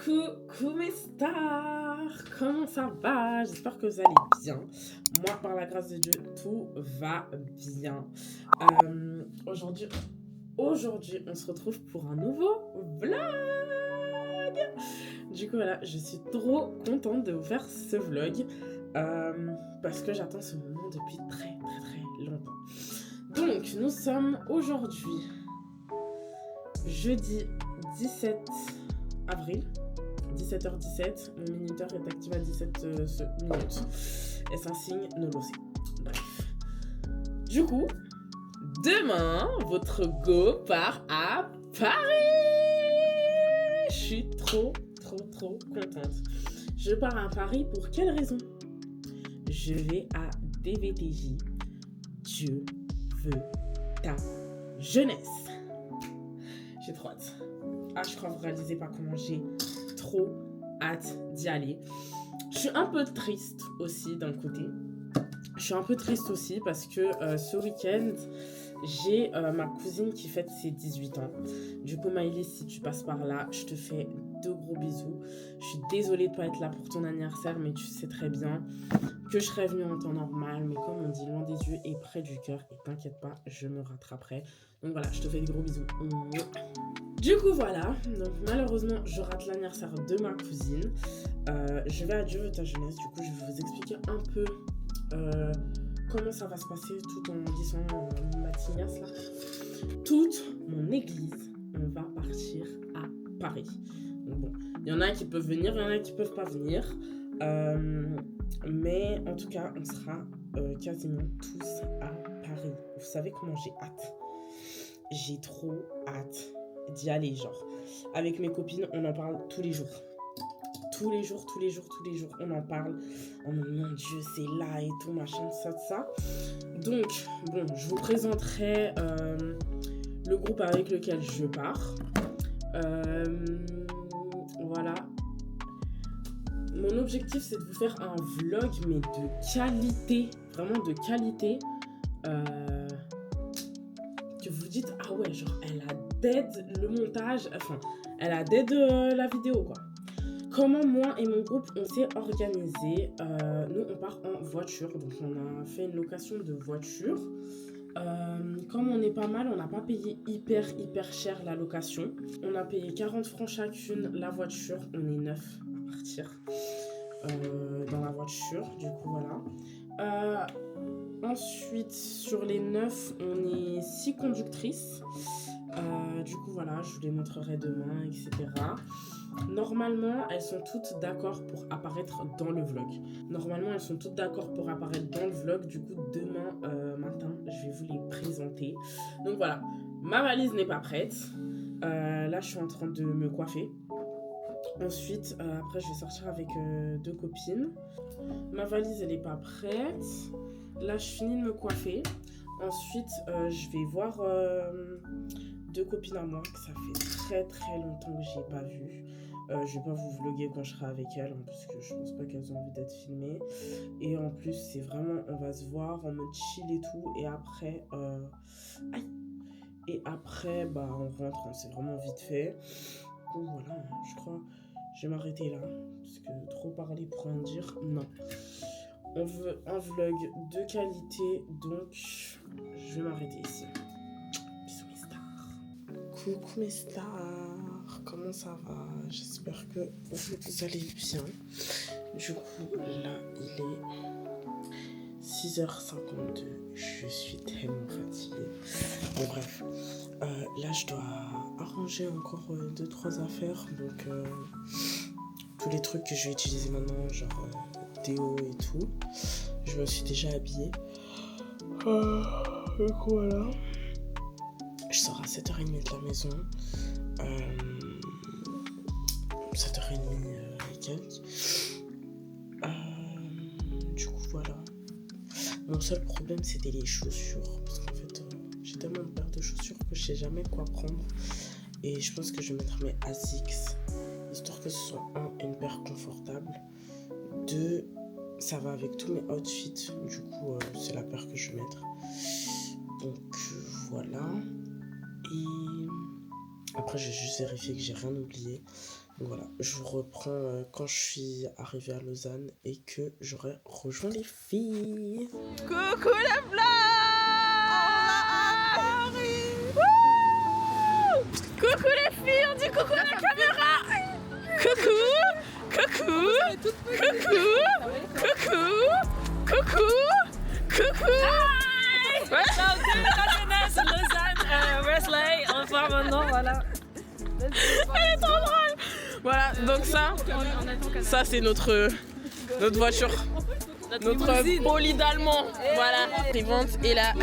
Coucou mes stars, comment ça va? J'espère que vous allez bien. Moi, par la grâce de Dieu, tout va bien. Aujourd'hui, on se retrouve pour un nouveau vlog. Du coup, voilà, je suis trop contente de vous faire ce vlog parce que j'attends ce moment depuis très longtemps. Donc, nous sommes aujourd'hui jeudi 17 avril. 17h17, mon minuteur est activé à 17 minutes. Est-ce un signe? Ne le sait. Bref. Du coup, demain, votre go part à Paris. Je suis trop contente. Je pars à Paris pour quelle raison? Je vais à DVTJ. Dieu veut ta jeunesse. J'ai trop hâte. Ah, je crois que vous réalisez pas comment j'ai trop hâte d'y aller. Je suis un peu triste aussi d'un côté. Je suis un peu triste aussi parce que ce week-end, j'ai ma cousine qui fête ses 18 ans. Du coup, Maëlys, si tu passes par là, je te fais de gros bisous. Je suis désolée de ne pas être là pour ton anniversaire, mais tu sais très bien que je serais venue en temps normal. Mais comme on dit, loin des yeux et près du cœur. Et t'inquiète pas, je me rattraperai. Donc voilà, je te fais des gros bisous. Du coup, voilà. Donc malheureusement, je rate l'anniversaire de ma cousine. Je vais à Dieu veut ta jeunesse. Du coup, je vais vous expliquer un peu comment ça va se passer tout en disant ma tignasse là. Toute mon église, on va partir à Paris. Donc bon, il y en a qui peuvent venir, il y en a qui peuvent pas venir. Mais en tout cas, on sera quasiment tous à Paris. Vous savez comment j'ai hâte? J'ai trop hâte d'y aller, genre. Avec mes copines, on en parle tous les jours. Tous les jours, on en parle. Oh mon Dieu, c'est là et tout, machin, ça. Donc, bon, je vous présenterai le groupe avec lequel je pars. Voilà. Mon objectif, c'est de vous faire un vlog, mais de qualité. Vraiment de qualité. Que vous dites, ah ouais, genre, elle a dead le montage. Enfin, elle a dead la vidéo, quoi. Comment moi et mon groupe on s'est organisé? Nous on part en voiture, donc on a fait une location de voiture. Comme on est pas mal, on n'a pas payé hyper cher la location. On a payé 40 francs chacune la voiture. On est 9 à partir dans la voiture, du coup voilà. Ensuite sur les 9, on est 6 conductrices. Du coup voilà, je vous les montrerai demain, etc. Normalement, elles sont toutes d'accord pour apparaître dans le vlog. Du coup, demain matin, je vais vous les présenter. Donc voilà, ma valise n'est pas prête. Là, je suis en train de me coiffer. Ensuite, après, je vais sortir avec 2 copines. Ma valise, elle n'est pas prête. Là, je finis de me coiffer. Ensuite, je vais voir 2 copines à moi que ça fait très longtemps que j'ai pas vu. Je vais pas vous vlogger quand je serai avec elles, hein, parce que je pense pas qu'elles ont envie d'être filmées. Et en plus, c'est vraiment, on va se voir en mode chill et tout. Et après, bah, on rentre, hein, c'est vraiment vite fait. Donc voilà, je crois, je vais m'arrêter là, parce que trop parler pour en dire, non. On veut un vlog de qualité, donc je vais m'arrêter ici. Bisous mes stars. Coucou mes stars, comment ça va? J'espère que vous allez bien. Du coup, là, il est 6h52. Je suis tellement fatiguée. Bon, bref, là, je dois arranger encore 2-3 affaires. Donc, tous les trucs que je vais utiliser maintenant, genre déo et tout. Je me suis déjà habillée. Donc voilà. Je sors à 7h30 de la maison. 7h30 et quelques. Du coup, voilà. Mon seul problème, c'était les chaussures. Parce qu'en fait, j'ai tellement de paires de chaussures que je sais jamais quoi prendre. Et je pense que je vais mettre mes ASICS. Histoire que ce soit une paire confortable. 2, ça va avec tous mes outfits. Du coup, c'est la paire que je vais mettre. Donc, voilà. Et après, j'ai juste vérifié que j'ai rien oublié. Voilà, je vous reprends quand je suis arrivée à Lausanne et que j'aurai rejoint les filles. Coucou les vlogs! Coucou les filles, on dit coucou à la caméra! Coucou! Coucou! Coucou! Coucou! Coucou! Coucou! Ouais. Donc, Lausanne, Wesley, on part maintenant, voilà. Elle est trop drôle! Voilà, donc ça c'est notre voiture, notre bolide allemand. Voilà, suivante est là.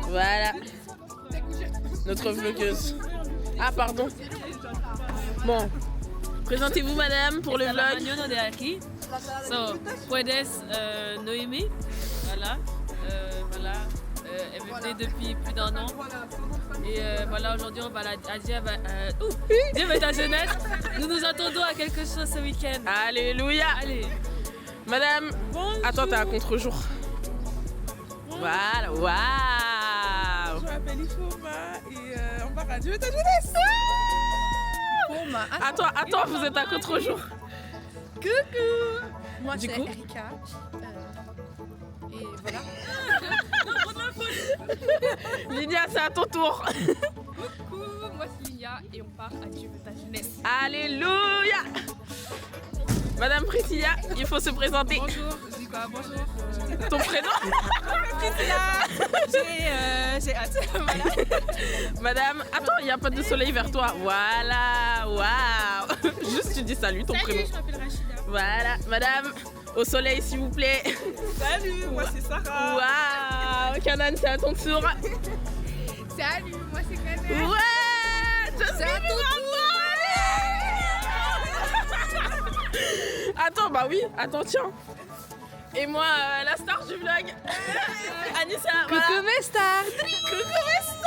Voilà, notre vlogueuse. Ah pardon. Bon, présentez-vous madame pour le vlog. Magnono de aquí. So, puedes Noémie, voilà, elle me venait depuis plus d'1 an. Et voilà, aujourd'hui on va à Dieu et ta jeunesse. Nous nous attendons à quelque chose ce week-end. Alléluia. Allez. Madame, bonjour. Attends, t'es à contre-jour. Voilà, waouh. Je m'appelle Ifoma et on part à Dieu et ta jeunesse. Ifoma. Attends, vous êtes à contre-jour. Coucou. Moi c'est Erika. Et voilà. Lydia, c'est à ton tour. Coucou, moi c'est Lydia et on part à Dieu et ta jeunesse. Alléluia. Madame Priscilla, il faut se présenter. Bonjour, je dis quoi? Bonjour. Ton prénom? Priscilla. J'ai hâte. Voilà. Madame, attends, il n'y a pas de soleil vers toi. Voilà, waouh. Juste tu dis salut, ton prénom. Je m'appelle Rachida. Voilà, madame, au soleil s'il vous plaît. Salut, moi c'est Sarah. Waouh, Canan, c'est à ton tour. Salut, moi c'est Canan. Ouais, c'est à ton tour. Attends, bah oui, attends, tiens. Et moi, la star du vlog, Anissa. Coucou mes stars. Coucou mes stars.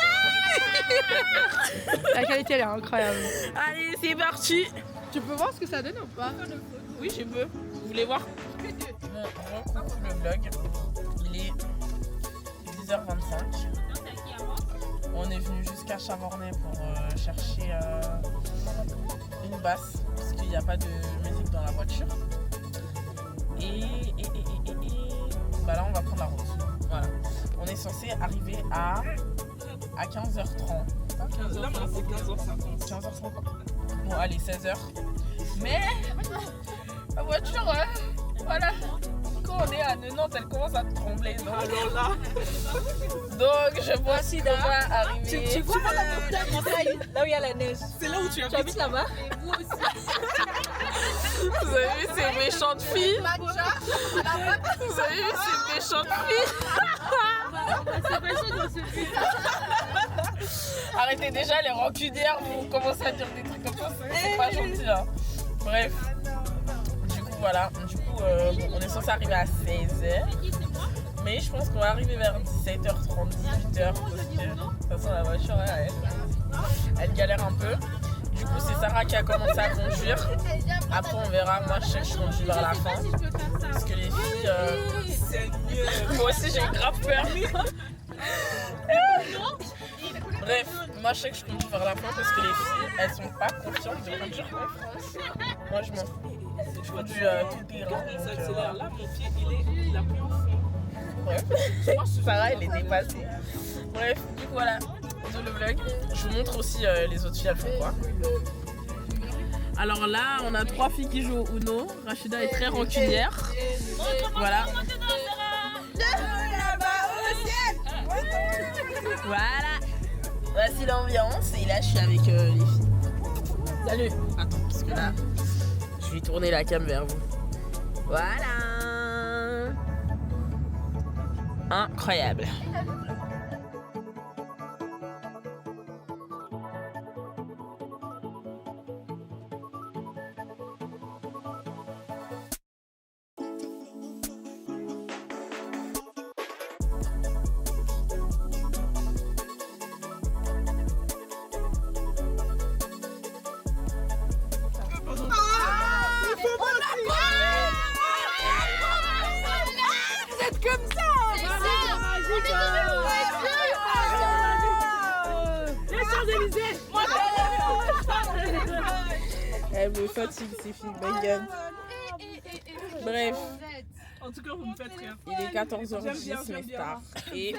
La qualité elle est incroyable. Allez, c'est parti. Tu peux voir ce que ça donne ou pas? Oui, je peux. Vous voulez voir? Bon, on coupe le vlog. Il est 10h25. On est venu jusqu'à Chavornay pour chercher une basse parce qu'il n'y a pas de musique dans la voiture. Et bah là on va prendre la route. Voilà. On est censé arriver à 15h30. Là moi c'est 15h50. 15h50. Bon allez 16h. Mais la voiture, voilà. Quand on est à 90, elle commence à trembler. Donc, Alors là. donc je vois si on va arriver. Tu vois la montagne, là où il y a la neige. C'est là où tu Tu habites là-bas? Vous avez vu ces méchantes filles? Vous avez vu ces méchantes filles? Arrêtez déjà les rancunières, vous commencez à dire des trucs comme ça, c'est pas gentil hein. Bref, du coup voilà, on est censé arriver à 16h. Mais je pense qu'on va arriver vers 17h30, 18h. De toute façon la voiture elle galère un peu. Du coup c'est Sarah qui a commencé à conduire. Après on verra, moi je sais que je conduis vers la fin. Parce que les filles... moi aussi j'ai grave peur. Bref, moi je sais que je conduis vers la fin parce que les filles elles sont pas confiantes de conduire en France. Moi je m'en fous. Je conduis tout le terrain. Là mon pied il a pris en fond. Bref, Sarah elle est dépassée. Bref, du coup voilà, de le vlog. Je vous montre aussi les autres filles elles font quoi. Alors là, on a 3 filles qui jouent au Uno. Rachida est très rancunière. Voilà. Voilà. Voici l'ambiance. Et là, je suis avec les filles. Salut. Attends, parce que là, je vais tourner la cam vers vous. Voilà. Incroyable. Vous êtes comme ça. me fatigue ces filles, my god. Bref, En tout cas, vous me faites rire. il est 14h10, mais tard. Et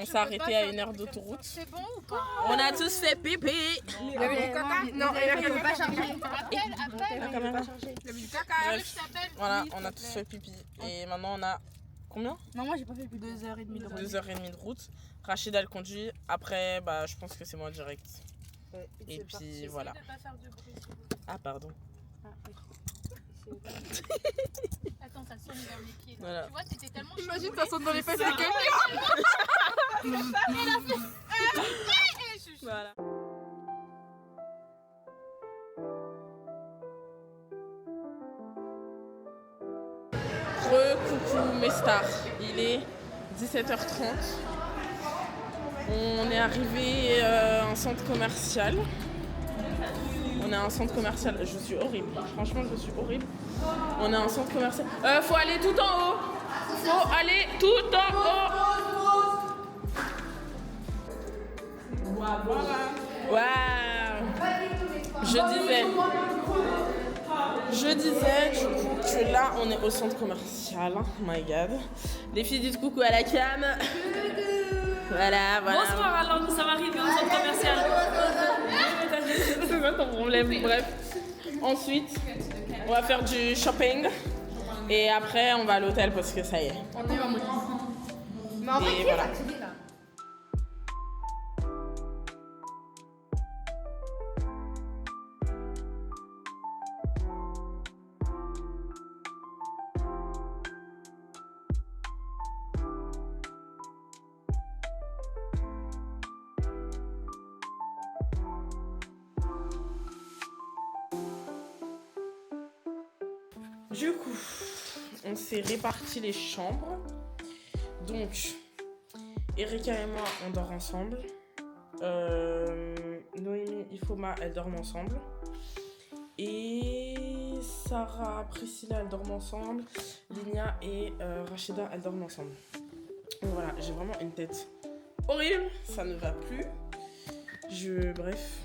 on s'est arrêté à 1 heure d'autoroute. C'est bon ou pas? On a tous fait pipi. Il y avait du caca? Non, il ne pas charger. La caméra. Il y avait du caca. Bref, voilà, on a tous fait pipi. Et maintenant, on a combien? Non, moi j'ai pas fait plus de 2h30 de route. 2h30 de route. Rachida, elle conduit. Après, bah, je pense que c'est moi direct. Et puis voilà. Ah, pardon. Attends, ça sonne dans les pieds. Voilà. Tu vois, t'étais tellement. Imagine, ça sonne dans les fesses de quelqu'un. Voilà. Coucou mes stars, il est 17h30. On est arrivé à un centre commercial. On est à un centre commercial, je suis horrible, franchement je suis horrible. On est à un centre commercial. Faut aller tout en haut. Faut aller tout en haut. Waouh. Je disais du coup que là on est au centre commercial. Oh my god. Les filles disent coucou à la cam. Voilà. Bonsoir, alors nous sommes arrivés au centre commercial. C'est pas ton problème. Bref. Ensuite, on va faire du shopping. Et après, on va à l'hôtel parce que ça y est. On est en mode. Et voilà. Du coup, on s'est réparti les chambres. Donc, Erika et moi, on dort ensemble. Noémie, Ifoma, elles dorment ensemble. Et Sarah, Priscilla, elles dorment ensemble. Linia et Rachida, elles dorment ensemble. Donc voilà, j'ai vraiment une tête horrible. Ça ne va plus. Bref.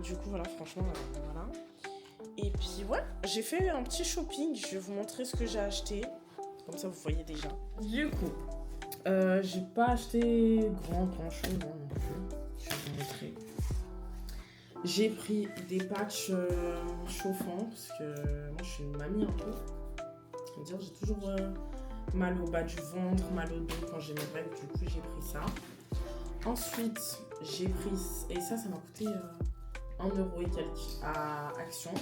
Du coup, voilà, franchement, voilà. Et puis ouais, j'ai fait un petit shopping, je vais vous montrer ce que j'ai acheté, comme ça vous voyez déjà. Du coup, j'ai pas acheté grand chose non plus, je vais vous montrer. J'ai pris des patchs chauffants, parce que moi je suis une mamie un peu. C'est-à-dire j'ai toujours mal au bas du ventre, mal au dos quand j'ai mes règles, du coup j'ai pris ça. Ensuite, j'ai pris, et ça m'a coûté 1 euro et quelques à Action.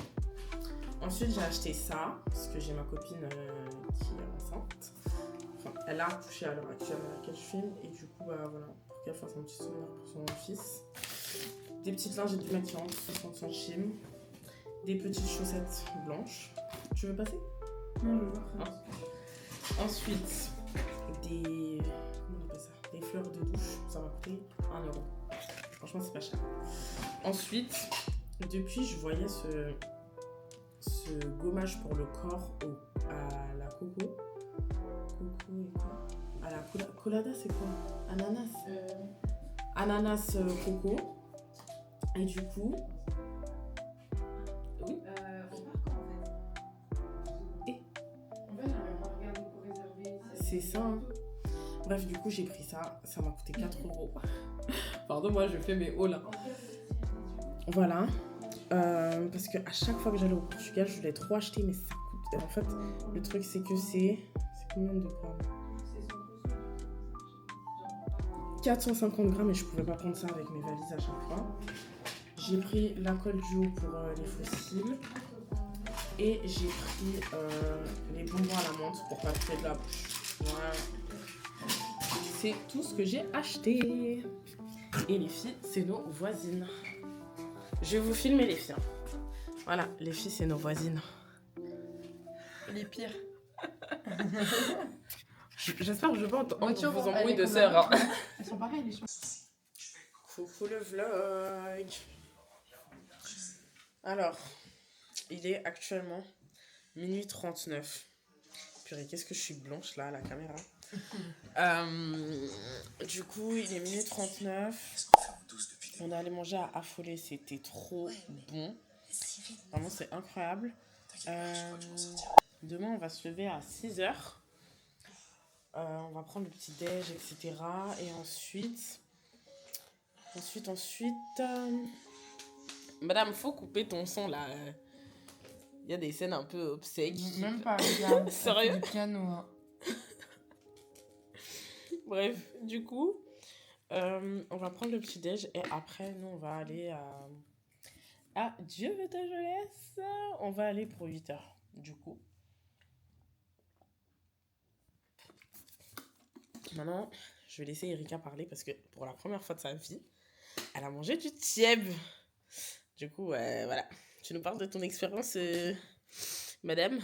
Ensuite, j'ai acheté ça parce que j'ai ma copine qui est enceinte. Enfin, elle a accouché à l'heure actuelle à laquelle je filme. Et du coup, bah voilà, pour qu'elle fasse un petit souvenir pour son fils. Des petites lingettes démaquillantes, 60 centimes. Des petites chaussettes blanches. Tu veux passer? Non, je veux voir. Ensuite, des fleurs de douche. Ça m'a coûté 1 euro. Franchement, c'est pas cher. Ensuite, depuis, je voyais ce gommage pour le corps à la coco. Coco et quoi? À la colada, c'est quoi? Ananas. Ananas coco. Et du coup... Oui. C'est ça. Hein. Bref, du coup, j'ai pris ça. Ça m'a coûté 4 euros. Pardon, moi, je fais mes hauts là. Voilà. Parce qu'à chaque fois que j'allais au Portugal, je voulais trop acheter, mais ça coûte. En fait, le truc, c'est que c'est combien de grammes? 450 grammes et je pouvais pas prendre ça avec mes valises à chaque fois. J'ai pris la colle duo pour les fossiles. Et j'ai pris les bonbons à la menthe pour pas tuer de la bouche. Voilà. C'est tout ce que j'ai acheté. Et les filles, c'est nos voisines. Je vais vous filmer les filles. Voilà, les filles, c'est nos voisines. Les pires. J'espère que je vais pas vous embrouiller de sœurs. Hein. Elles sont pareilles, les choses. Coucou le vlog. Alors, il est actuellement minuit 39. Purée, qu'est-ce que je suis blanche là à la caméra. Du coup, il est minuit 39. On est allé manger à Affolé, c'était trop bon. Vraiment, c'est incroyable. Demain, on va se lever à 6h. On va prendre le petit-déj, etc. Et ensuite... Madame, faut couper ton son, là. Il y a des scènes un peu obsèques. Même pas, regarde. Sérieux? Du piano. Hein. Bref, du coup, on va prendre le petit-déj et après, nous, on va aller à Dieu veut ta jeunesse. On va aller pour 8h, du coup. Maintenant, je vais laisser Erika parler parce que pour la première fois de sa vie, elle a mangé du tieb. Du coup, voilà. Tu nous parles de ton expérience, madame?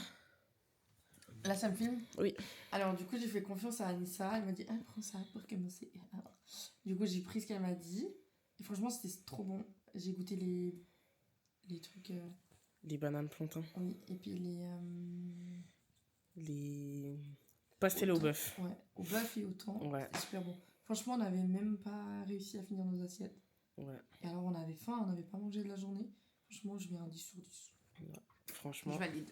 Là, ça me filme? Oui. Alors, du coup, j'ai fait confiance à Anissa. Elle m'a dit, prends ça pour commencer. Du coup, j'ai pris ce qu'elle m'a dit. Et franchement, c'était trop bon. J'ai goûté les trucs... Les bananes plantains. Oui, et puis les pastels au bœuf. Ouais, au bœuf et au thon. Ouais. C'est super bon. Franchement, on n'avait même pas réussi à finir nos assiettes. Ouais. Et alors, on avait faim, on n'avais pas mangé de la journée. Franchement, je mets un 10 sur 10. Ouais. Franchement. Je valide.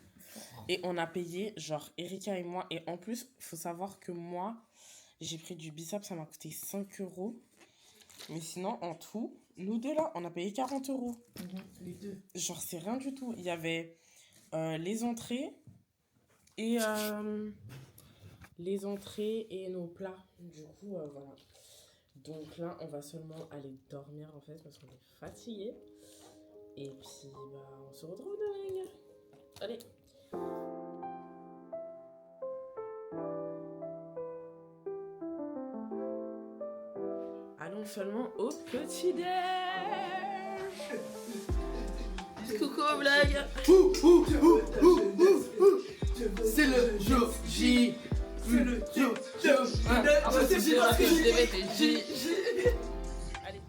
Et on a payé, genre, Erika et moi. Et en plus, il faut savoir que moi, j'ai pris du bissap, ça m'a coûté 5€. Mais sinon, en tout, nous deux là, on a payé 40€. Les deux. Genre, c'est rien du tout. Il y avait les entrées et nos plats. Du coup, voilà. Donc là, on va seulement aller dormir en fait parce qu'on est fatigué. Et puis, on se retrouve demain. Allez. Allons seulement au petit-déj. Coucou aux blagues. C'est le jour J. C'est le jour J. C'est sûr que je devais te J. Allez.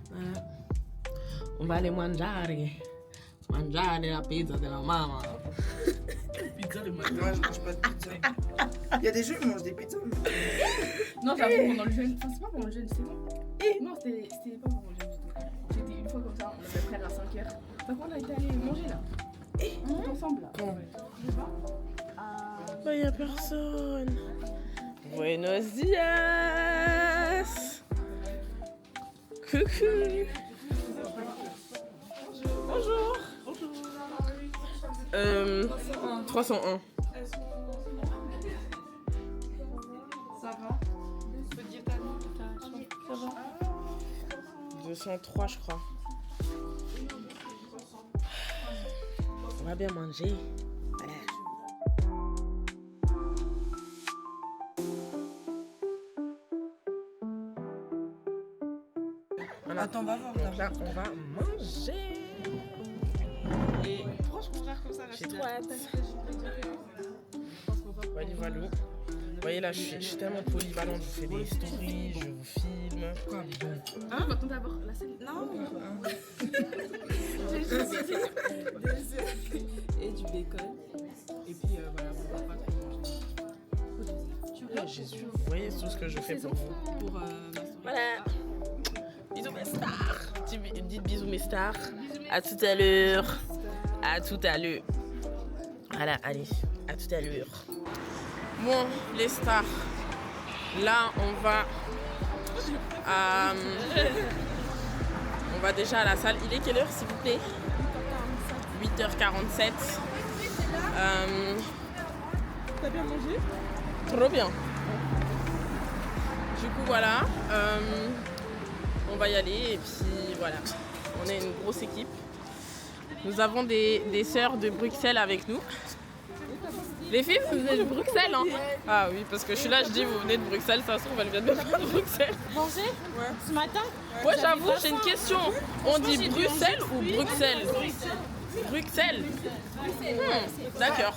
On va aller mangiare la pizza de la maman. Pizza le matin. Moi, je mange pas de pizza. Il y a des gens qui mangent des pizzas. Non, j'avoue, pendant le jeûne. Enfin, c'est pas pendant le jeûne, c'est bon. Non, c'était pas pendant le jeûne du tout. J'étais une fois comme ça, on avait près à 5h. Par contre, on a été allé manger là. Tout ensemble là. Quand? Il n'y a personne. Buenos dias. Coucou. Bonjour. 301. Ça va? Ça va 203, je crois. On va bien manger. Voilà. Voilà. Attends, on va voir. Donc là, on va manger. Et Franchement, regarde comme ça. j'ai trop hâte. Voyez, voilà. Vous voyez là, je suis tellement polyvalente. Je vous fais des stories, je vous filme. Quoi? Ah, maintenant d'abord la scène. Non. J'ai juste dit des œufs et du bacon. Et puis voilà, on va pas trop manger. Oh Jésus, vous voyez tout ce que je fais pour vous. Pour ma story. Voilà. Bisous mes stars. Dites bisous mes stars. À tout à l'heure. À tout à l'heure. Voilà, allez. À tout à l'heure. Bon, les stars. Là, on va déjà à la salle. Il est quelle heure, s'il vous plaît? 8h47. T'as bien mangé? Trop bien. Du coup, voilà. On va y aller et puis voilà. On est une grosse équipe. Nous avons des sœurs de Bruxelles avec nous. Les filles, vous venez de Bruxelles, hein? Ah oui, parce que je suis là, je dis vous venez de Bruxelles, ça se trouve, elle vient de Bruxelles. Manger ce matin? Ouais, j'avoue, j'ai une question. On dit Bruxelles ou Bruxelles? Bruxelles. D'accord.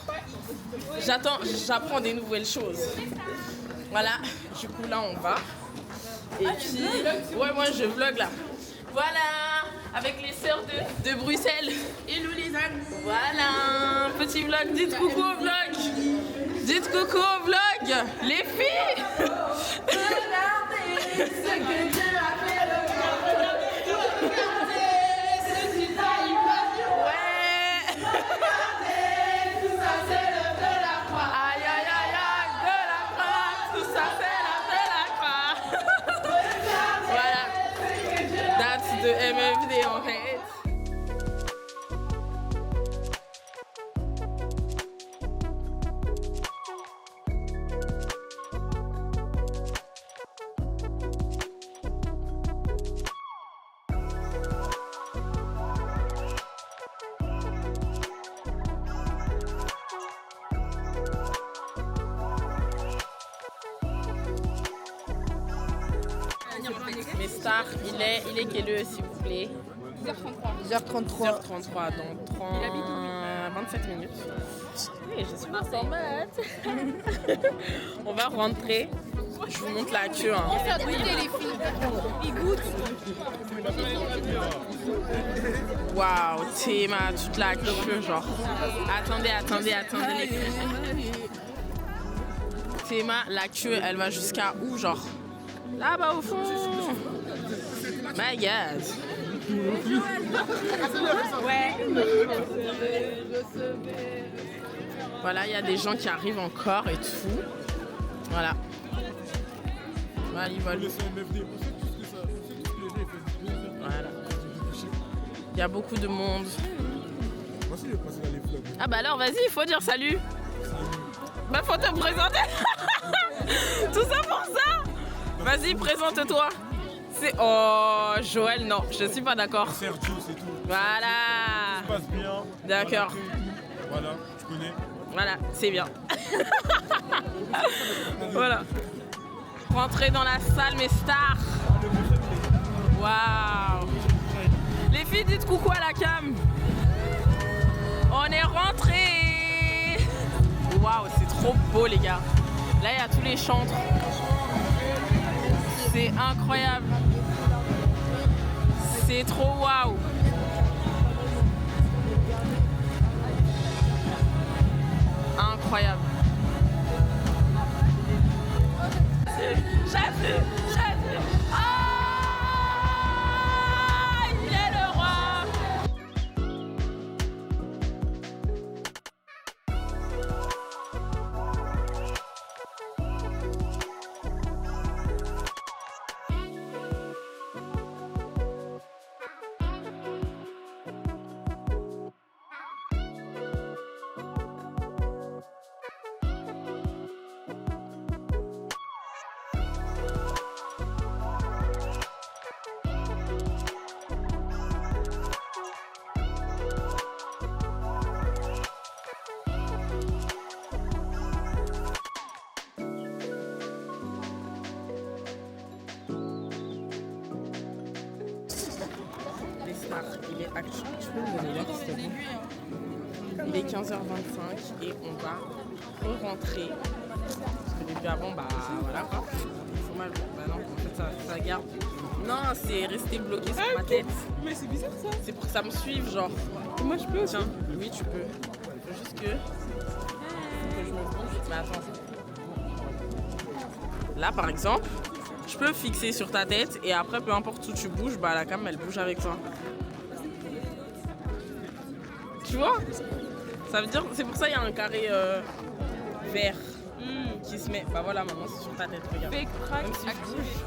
J'apprends des nouvelles choses. Voilà, du coup là on va. Et puis, ouais, moi je vlog là. Voilà, avec les sœurs de Bruxelles. Hello les amis. Voilà, petit vlog. Dites coucou au vlog. Dites coucou au vlog, les filles. Regardez ce que Dieu a fait. Ouais. Il est quelle heure, s'il vous plaît? 10h33. 10h33, donc 27 minutes. Oui, je suis pas sans maths. On va rentrer. Je vous montre la queue. Hein. On fait goûter les filles. Ils goûtent. Waouh, Théma, toute la queue, genre. Attendez les filles. Théma, la queue, elle va jusqu'à où, genre? Là-bas au fond. My God. Ouais. Voilà, il y a des gens qui arrivent encore et tout. Voilà. Voilà, ils volent. Voilà. Il y a beaucoup de monde. Ah bah alors, vas-y, il faut dire salut. Bah faut te présenter. Tout ça pour ça. Vas-y, présente-toi. C'est... Oh, Joël, non, je suis pas d'accord. Sergio, c'est tout. Voilà. Ça se passe bien. D'accord. Voilà, tu connais. Voilà, c'est bien. Voilà. Rentrez dans la salle, mes stars. Waouh. Les filles, dites coucou à la cam. On est rentrés. Waouh, c'est trop beau, les gars. Là, il y a tous les chantres. C'est incroyable. C'est trop waouh. Incroyable. J'ai vu. Ah, il est le roi. Il est actuel. Tu peux me donner l'heure, s'il te plaît? Il est 15h25 et on va re-rentrer. Parce que depuis avant, bah voilà quoi. Il faut mal. Bah non, en fait ça garde. Non, c'est resté bloqué sur ma tête. Mais c'est bizarre ça. C'est pour que ça me suive, genre. Moi je peux aussi. Tiens, oui, tu peux. Faut juste que. Faut que je me bouge. Mais attends. Là, par exemple, je peux fixer sur ta tête et après, peu importe où tu bouges, bah la cam elle bouge avec toi. Tu vois? Ça veut dire, c'est pour ça qu'il y a un carré vert qui se met. Bah voilà, maintenant c'est sur ta tête, regarde. Fake crack Même si je actif. bouge.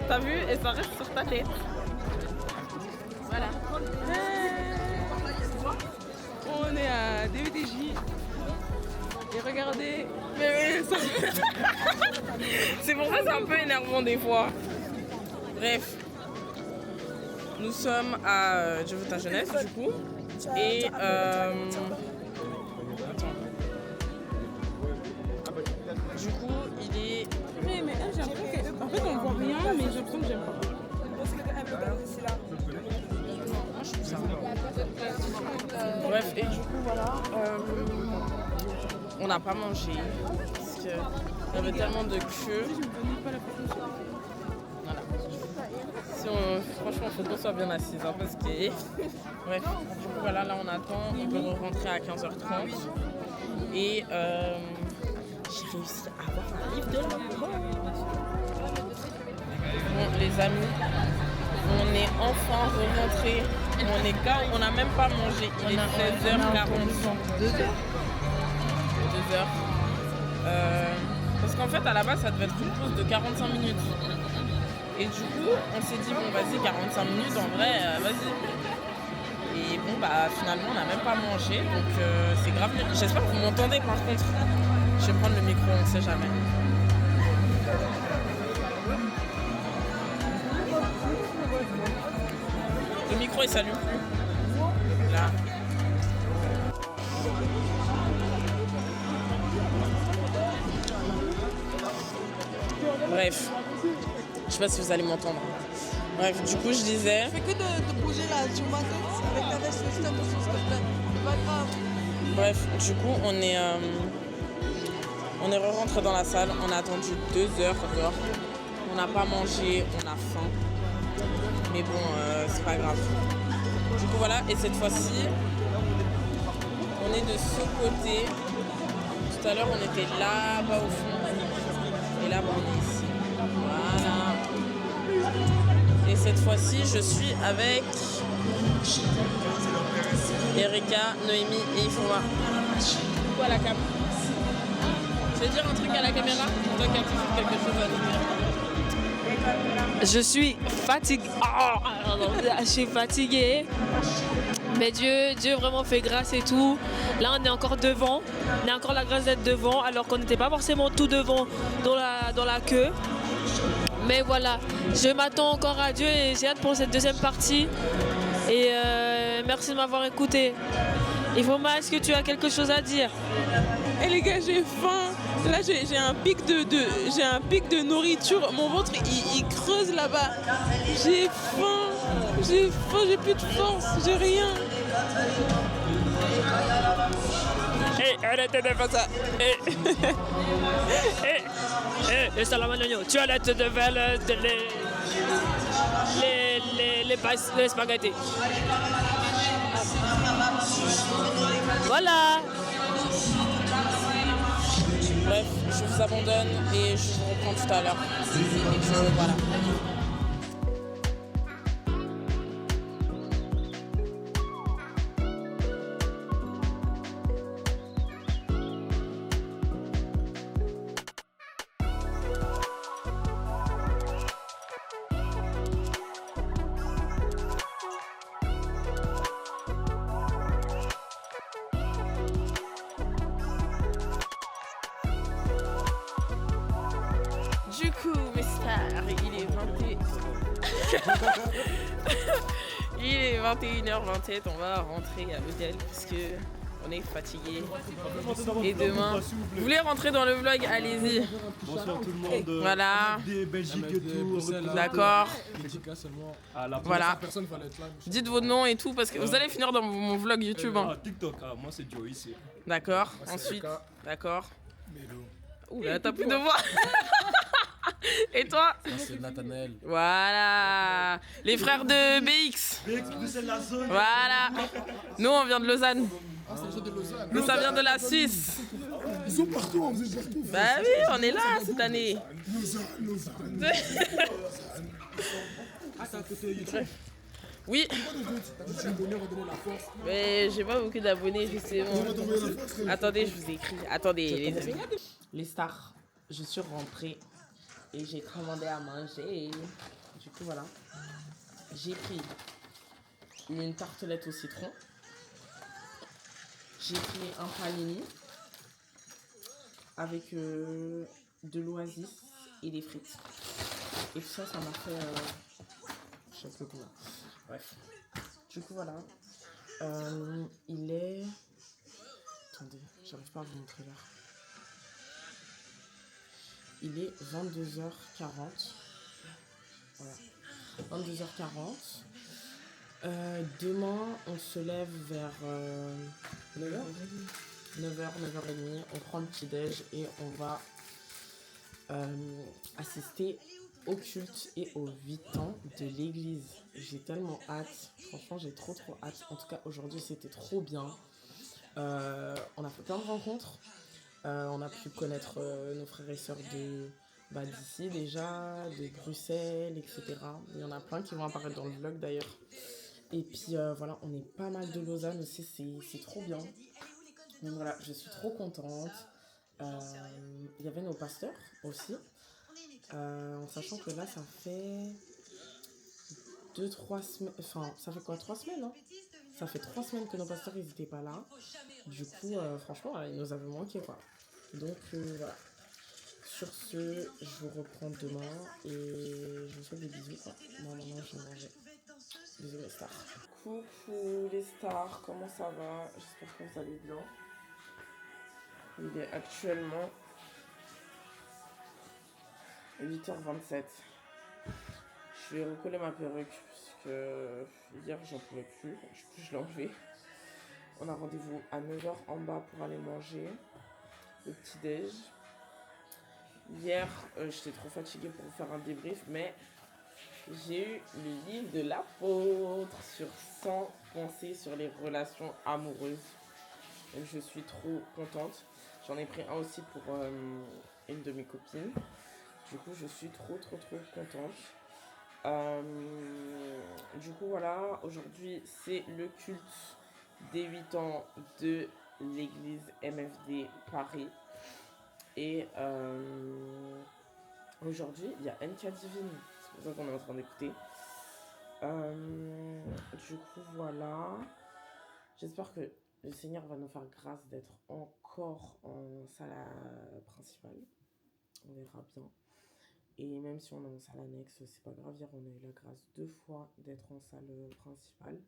T'as vu? Et ça reste sur ta tête. Voilà. On est à DVTJ. Et regardez. Mais ça... c'est pour ça que c'est un peu énervant des fois. Bref. Nous sommes à Je veux ta jeunesse du coup. Et attends. Du coup, il est... Mais elle, j'ai l'impression qu'en fait on voit rien, mais j'ai l'impression que j'aime pas. Moi, je trouve ça. Bref, et du coup, voilà. On n'a pas mangé. Parce qu'il y avait tellement de queue. Voilà. Si on, franchement, il faut qu'on soit bien assise. Hein, parce que... Bref, du coup, voilà, là, on attend. On peut rentrer à 15h30. Et j'ai réussi à avoir un livre de la mort. Bon, les amis, on est enfin rentrés. On n'a même pas mangé. Il est 16h40. 2h. Parce qu'en fait, à la base, ça devait être une pause de 45 minutes. Et du coup, on s'est dit, bon, vas-y, 45 minutes, en vrai, vas-y. Et bon, bah, finalement, on n'a même pas mangé. Donc, c'est grave. J'espère que vous m'entendez, par contre. Je vais prendre le micro, on ne sait jamais. Le micro, il s'allume plus. Là. Bref, je sais pas si vous allez m'entendre. Bref, du coup, je disais... Fais que de bouger là sur ma tête avec ta veste, juste attention s'il te plaît. C'est pas grave. Bref, du coup, on est re-rentré dans la salle. On a attendu 2 heures encore. On n'a pas mangé, on a faim. Mais bon, c'est pas grave. Du coup, voilà. Et cette fois-ci, on est de ce côté. Tout à l'heure, on était là-bas au fond. Et là, on est ici. Voilà. Et cette fois-ci, je suis avec Erika, Noémie et Ifoma. Quoi à la cam? Je vais dire un truc à la caméra? Toi qui as toujours quelque chose à nous dire. Je suis fatiguée. Je suis fatiguée. Mais Dieu vraiment fait grâce et tout. Là, on est encore devant. On a encore la grâce d'être devant, alors qu'on n'était pas forcément tout devant dans la queue. Mais voilà, je m'attends encore à Dieu et j'ai hâte pour cette deuxième partie. Et merci de m'avoir écouté. Ifoma, est-ce que tu as quelque chose à dire? Eh les gars, j'ai faim. Là, j'ai un pic de nourriture. Mon ventre, il creuse là-bas. J'ai faim, j'ai plus de force, j'ai rien. Arrête de faire ça. Salamanogno, tu arrêtes de faire les spaghettis. Voilà. Bref, je vous abandonne et je vous reprends tout à l'heure. Voilà. Du coup, mes stars, il est 21h27, on va rentrer à l'hôtel parce que on est fatigué. Et demain, vous voulez rentrer dans le vlog? Allez-y. Bonsoir tout le monde. Voilà. Des Belgique et tout. D'accord. Voilà. Voilà. Dites vos noms et tout parce que vous allez finir dans mon vlog YouTube. Hein. TikTok. Moi c'est Joe ici. D'accord. Ensuite, d'accord. Ouh là, t'as plus de voix. Et toi? C'est Nathanaël. Voilà. Les frères de BX. la zone. Voilà. Nous, on vient de Lausanne. Ah, c'est les gens de Lausanne. Nous, ça vient de la Suisse. Ils sont partout, on faisait partout. Bah oui, on est là cette année. Lausanne. Oui. Mais j'ai pas beaucoup d'abonnés, justement. Attendez, je vous écris. Attendez, les amis. Les stars, je suis rentrée et j'ai commandé à manger. Du coup, voilà. J'ai pris une tartelette au citron. J'ai pris un panini avec de l'oasis et des frites. Et tout ça, ça m'a fait... je sais pas comment. Bref. Du coup, voilà. Il est... Attendez, j'arrive pas à vous montrer l'heure. Il est 22h40. Voilà. 22h40. Demain, on se lève vers 9h, 9h30. On prend le petit-déj et on va assister au culte et aux 8 ans de l'église. J'ai tellement hâte. Franchement, j'ai trop hâte. En tout cas, aujourd'hui, c'était trop bien. On a fait plein de rencontres. On a pu connaître nos frères et sœurs d'ici déjà, de Bruxelles, etc. Il y en a plein qui vont apparaître dans le vlog d'ailleurs. Et puis voilà, on est pas mal de Lausanne aussi, c'est trop bien. Donc voilà, je suis trop contente. Il y avait nos pasteurs aussi. En sachant que là, ça fait 2-3 semaines. Enfin, ça fait quoi, 3 semaines, hein? Ça fait 3 semaines que nos pasteurs, ils étaient pas là. Du coup, franchement, ils nous avaient manqué, quoi. Donc, voilà. Sur ce, je vous reprends demain et je vous fais des bisous, quoi. Moi, maintenant, je vais manger. Bisous, les stars. Coucou, les stars. Comment ça va? J'espère que vous allez bien. Il est actuellement 8h27. Je vais recoller ma perruque parce que hier j'en pouvais plus. Du coup je l'ai enlevée. On a rendez-vous à 9h en bas pour aller manger le petit déj. Hier j'étais trop fatiguée pour vous faire un débrief, mais j'ai eu le livre de l'apôtre sur 100 pensées sur les relations amoureuses. Donc je suis trop contente. J'en ai pris un aussi pour une de mes copines. Du coup je suis trop contente. Du coup voilà, aujourd'hui c'est le culte des 8 ans de l'église MFD Paris. Et aujourd'hui il y a NK Divine, c'est pour ça qu'on est en train d'écouter. Du coup voilà, j'espère que le Seigneur va nous faire grâce d'être encore en salle principale. On verra bien. Et même si on est en salle annexe, c'est pas grave. Hier, on a eu la grâce 2 fois d'être en salle principale.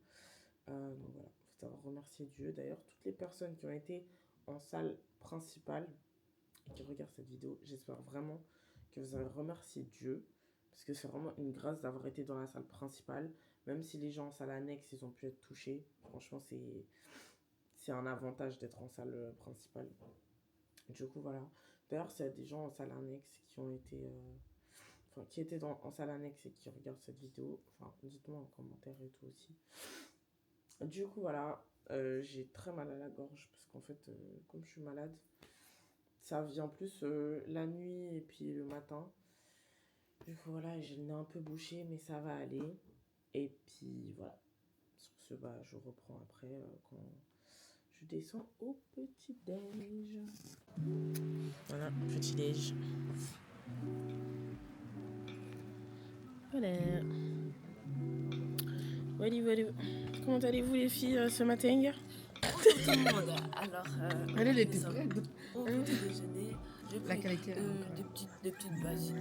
Donc voilà, il faut savoir remercier Dieu. D'ailleurs, toutes les personnes qui ont été en salle principale et qui regardent cette vidéo, j'espère vraiment que vous avez remercié Dieu. Parce que c'est vraiment une grâce d'avoir été dans la salle principale. Même si les gens en salle annexe, ils ont pu être touchés. Franchement, c'est un avantage d'être en salle principale. Du coup, voilà. D'ailleurs, s'il y a des gens en salle annexe qui ont été... qui étaient en salle annexe et qui regardent cette vidéo, dites-moi en commentaire et tout aussi. Du coup, voilà, j'ai très mal à la gorge parce qu'en fait, comme je suis malade, ça vient plus la nuit et puis le matin. Du coup, voilà, j'ai le nez un peu bouché, mais ça va aller. Et puis, voilà. Sur ce, je reprends après quand je descends au petit-déj. Voilà, petit-déj. Voilà. Voilà. Comment allez-vous les filles ce matin? Bonjour tout le monde. Alors, Elle était prête. au petit déjeuner, j'ai La pris qualité. des petites bases.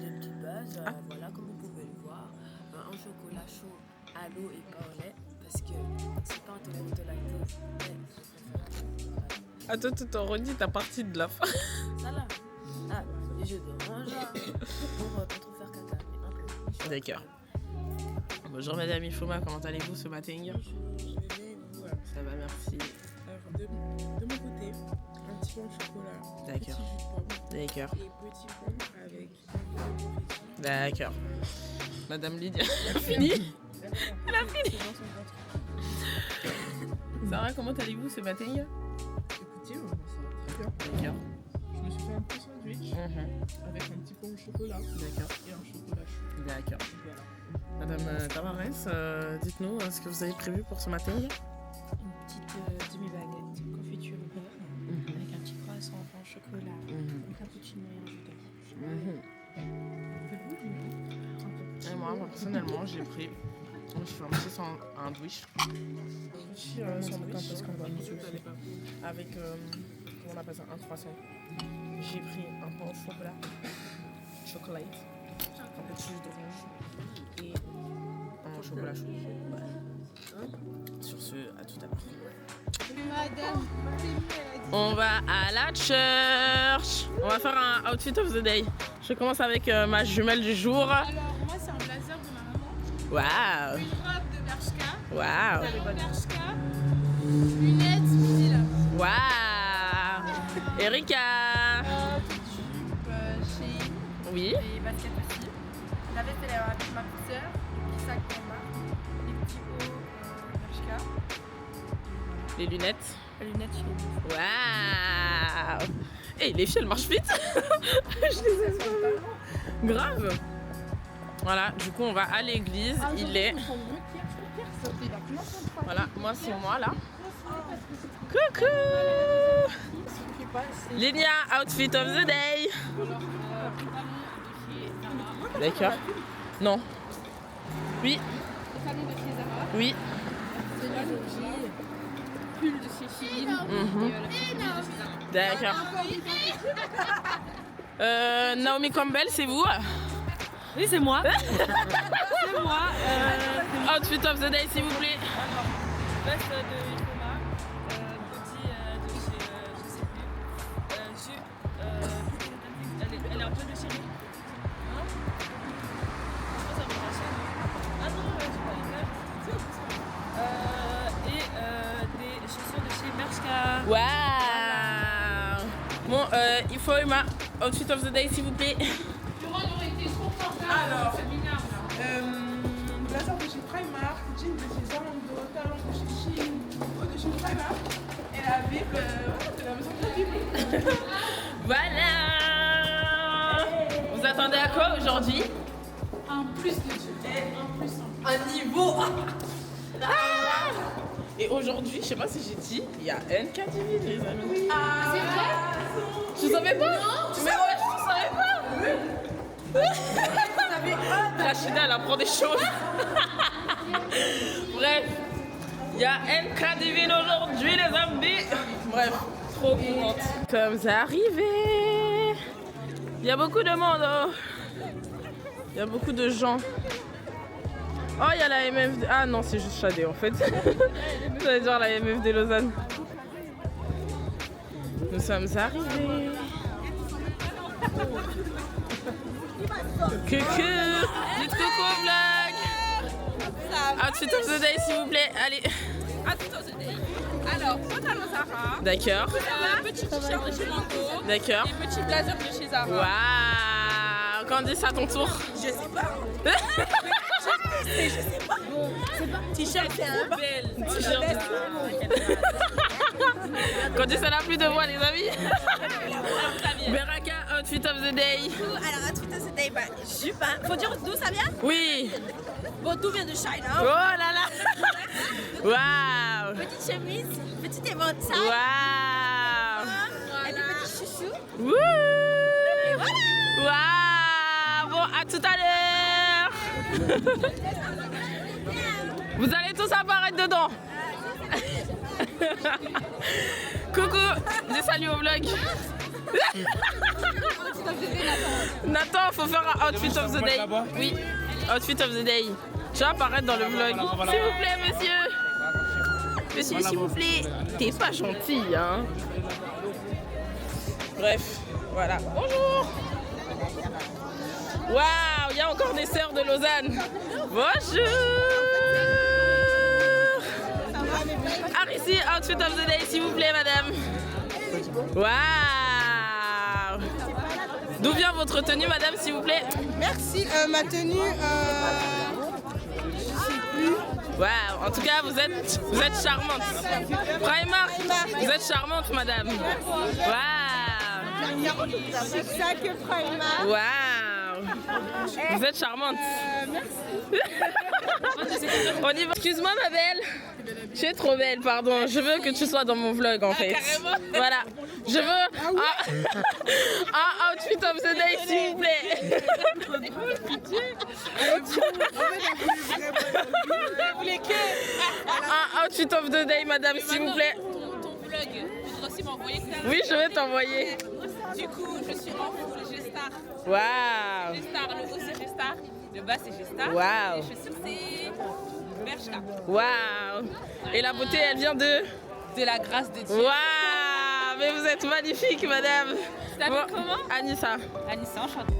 Voilà, comme vous pouvez le voir. Un chocolat chaud à l'eau et pas au lait. Parce que c'est pas intolérant de lactose. Attends, tu t'en redis ta partie de la fin. Ça là. Les jeux d'orange pour pas trop faire caca. Mais un peu. D'accord. Bonjour Madame Ifoma, comment allez-vous ce matin? Ça va, merci. Alors, de mon côté, un petit pain au chocolat. D'accord. Petit jus de pomme. D'accord. Et petit pain avec. D'accord. Madame Lydia, elle a fini. Elle a fini. Sarah, comment allez-vous ce matin? Écoutez, ça va très bien. D'accord. Je me suis fait un petit sandwich avec un petit pain au chocolat. D'accord. Et un chocolat chaud. D'accord. Voilà. Madame Tavares, dites-nous ce que vous avez prévu pour ce matin? Une petite demi-baguette, confiture au beurre, avec un petit croissant au pain au chocolat, un cappuccino et un jus d'orange. Et moi, personnellement, j'ai pris un petit sandwich. Un petit sandwich avec, comment on appelle ça, un croissant. J'ai pris un pain au chocolat, un petit jus d'orange et un chocolat chaud. Sur ce, à tout à l'heure. On va à la church. On va faire un outfit of the day. Je commence avec ma jumelle du jour. Alors, moi, c'est un blazer de ma maman. Waouh. Une robe de Bershka. Waouh. Talon Bershka. Lunettes, style. Waouh. Erika. Jupe Shein. Oui. Et basket aussi. La veste, elle est avec ma petite sœur. Le petit sac pour ma. Les petits hauts Bershka. Les lunettes. Les lunettes, je les Waouh. Et les filles, elles marchent vite. Je les aime pas. Grave. Voilà, du coup, on va à l'église. Il est... Voilà, moi, c'est moi, là. Coucou. Linia, outfit of the day. D'accord. Non. Oui. Oui. Pull de Cécile. D'accord. Naomi Campbell, c'est vous? Oui, c'est moi. C'est moi. Outfit of the day, s'il vous plaît. Veste de Ifoma, body de chez je sais plus, jupe, elle est un peu déchirée. Hein? Ça me Waouh. Bon, il faut ma outfit of the day, s'il vous plaît. Alors, blazer de chez Primark, jean de chez Zalando, talons de chez Shein, haut de chez Primark et la Bible de la maison de la Bible. Voilà. Vous attendez à quoi aujourd'hui? Un plus de Dieu. Un niveau. Et aujourd'hui, je sais pas si j'ai dit, il y a NK TV, les amis. Ah, c'est vrai? Tu savais pas? Non. Mais ouais, je savais pas. Rachida, elle apprend des choses. Bref, il y a NK TV aujourd'hui, les amis. Bref, trop contente. Comme c'est arrivé. Il y a beaucoup de monde. Oh. Il y a beaucoup de gens. Oh, il y a la MFD. Ah non, c'est juste Chadé en fait. J'allais dire la MFD Lausanne. Nous sommes arrivés. Coucou. Dites coucou au vlog. Outfit of the day, s'il vous plaît. Allez. Outfit of the day. Alors, pantalon Zara. D'accord. Petit t-shirt de chez Mango. D'accord. Et petit blazer de chez Zara. Waouh. Candice, à ton tour. Je sais pas. Je sais pas. Bon, c'est pas. T-shirt, c'est un belle. T-shirt. Candice, elle a plus de voix, les amis. Beraka, outfit of the day. Alors, outfit of the day, bah, jupe, hein. Faut dire d'où ça vient? Oui. Bon, tout vient de China. Oh là là. Waouh. Petite chemise, petit éventail. Waouh. Et des petits chouchous. Wouh. Et voilà. Waouh. Bon, à tout à l'heure. Vous allez tous apparaître dedans. Coucou, dis salut au vlog. Nathan, faut faire un outfit of the day. Oui, outfit of the day. Tu vas apparaître dans le vlog. S'il vous plaît, monsieur. Monsieur, s'il vous plaît. T'es pas gentil, hein. Bref, voilà. Bonjour. Waouh, il y a encore des sœurs de Lausanne. Bonjour. Ici, outfit of the day, s'il vous plaît, madame. Waouh. D'où vient votre tenue, madame, s'il vous plaît? Merci, ma tenue, je sais plus. Waouh, en tout cas, vous êtes charmante. Primark, vous êtes charmante, madame. Waouh. C'est ça que Primark. Waouh. Vous êtes charmante. Merci. On y va. Excuse-moi, ma belle. Tu es trop belle, pardon. Je veux que tu sois dans mon vlog, en fait. Voilà. Je veux un outfit of the day, s'il vous plaît. Un outfit of the day, madame, s'il vous plaît. Ton vlog, tu dois aussi m'envoyer. Oui, je vais t'envoyer. Du coup, je suis en full G-Star. Waouh. G-Star, le haut c'est G-Star, le bas c'est G-Star. Waouh. Les chaussures c'est Bershka. Waouh. Et la beauté, elle vient de la grâce de Dieu. Waouh. Mais vous êtes magnifique, madame. Tu t'appelles comment? Anissa. Anissa, enchantée.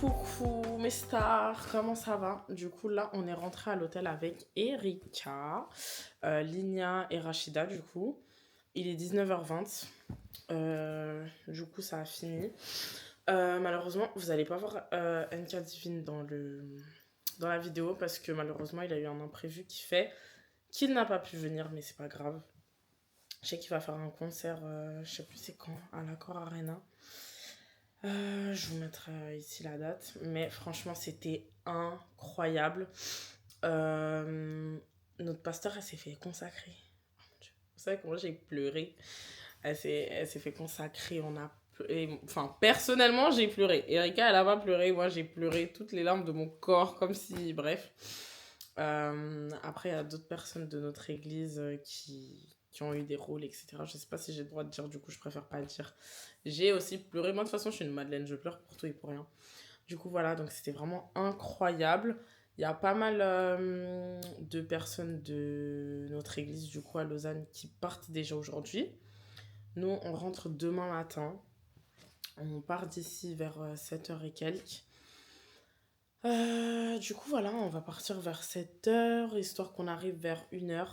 Coucou mes stars, comment ça va? Du coup là on est rentré à l'hôtel avec Erika, Linia et Rachida du coup. Il est 19h20, du coup ça a fini. Malheureusement vous allez pas voir NK Divine dans la vidéo parce que malheureusement il a eu un imprévu qui fait qu'il n'a pas pu venir, mais c'est pas grave. Je sais qu'il va faire un concert, je sais plus c'est quand, à l'Accor Arena. Je vous mettrai ici la date, mais franchement c'était incroyable. Notre pasteur elle s'est fait consacrer. Oh mon Dieu. Vous savez comment j'ai pleuré. Elle s'est fait consacrer, on a Enfin, personnellement, j'ai pleuré. Erika, elle a pas pleuré. Moi, j'ai pleuré toutes les larmes de mon corps, comme si... Bref. Après, il y a d'autres personnes de notre église qui ont eu des rôles, etc. Je sais pas si j'ai le droit de dire, du coup, je préfère pas le dire. J'ai aussi pleuré. Moi, de toute façon, je suis une madeleine. Je pleure pour tout et pour rien. Du coup, voilà. Donc, c'était vraiment incroyable. Il y a pas mal de personnes de notre église, du coup, à Lausanne, qui partent déjà aujourd'hui. Nous, on rentre demain matin. On part d'ici vers 7h et quelques. Du coup, voilà, on va partir vers 7h, histoire qu'on arrive vers 1h.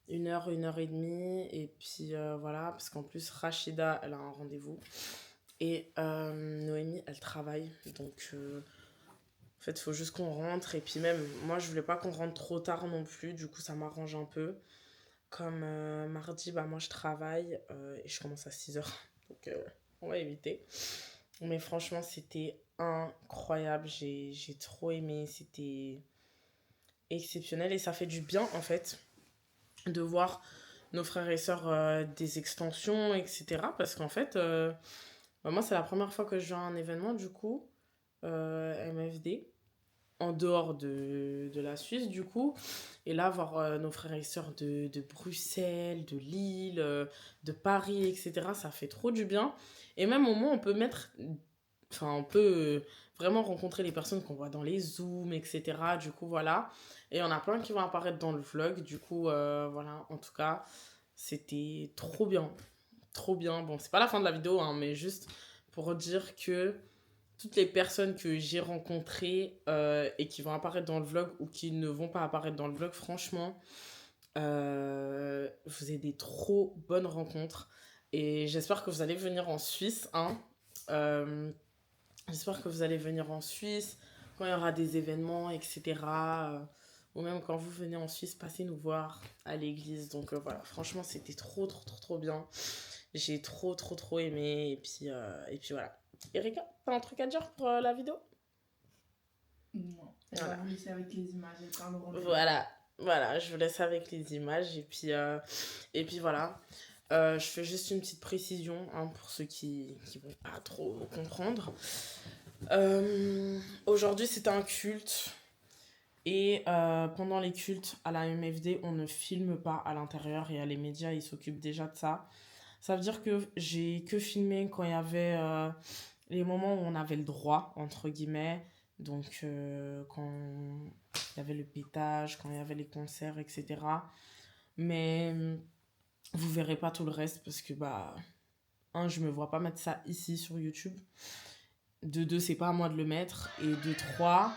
1h, 1h30. Et puis, voilà, parce qu'en plus, Rachida, elle a un rendez-vous. Et Noémie, elle travaille. Donc... En fait, il faut juste qu'on rentre. Et puis même, moi, je voulais pas qu'on rentre trop tard non plus. Du coup, ça m'arrange un peu. Comme mardi, bah, moi, je travaille et je commence à 6h. Donc, on va éviter. Mais franchement, c'était incroyable. J'ai trop aimé. C'était exceptionnel. Et ça fait du bien, en fait, de voir nos frères et sœurs des extensions, etc. Parce qu'en fait, bah, moi, c'est la première fois que je viens à un événement, du coup. MFD en dehors de la Suisse du coup, et là voir nos frères et sœurs de Bruxelles, de Lille, de Paris, etc., ça fait trop du bien. Et même au moins on peut on peut vraiment rencontrer les personnes qu'on voit dans les zooms, etc. Du coup voilà, et il y en a plein qui vont apparaître dans le vlog, du coup voilà, en tout cas c'était trop bien. Bon, c'est pas la fin de la vidéo hein, mais juste pour dire que toutes les personnes que j'ai rencontrées et qui vont apparaître dans le vlog ou qui ne vont pas apparaître dans le vlog, franchement, vous avez des trop bonnes rencontres. Et j'espère que vous allez venir en Suisse. Hein. J'espère que vous allez venir en Suisse quand il y aura des événements, etc. Ou même quand vous venez en Suisse, passez nous voir à l'église. Donc voilà, franchement, c'était trop bien. J'ai trop aimé. Et puis voilà. Erika, t'as un truc à dire pour la vidéo? Non, elle va vous laisser avec les images. Voilà, je vous laisse avec les images. Et puis voilà, je fais juste une petite précision hein, pour ceux qui vont pas trop comprendre. Aujourd'hui, c'était un culte. Et pendant les cultes à la MFD, on ne filme pas à l'intérieur et les médias, ils s'occupent déjà de ça. Ça veut dire que j'ai que filmé quand il y avait les moments où on avait le droit, entre guillemets. Donc, quand il y avait le pétage, quand il y avait les concerts, etc. Mais vous verrez pas tout le reste parce que, je me vois pas mettre ça ici sur YouTube. De 2, c'est pas à moi de le mettre. Et de 3,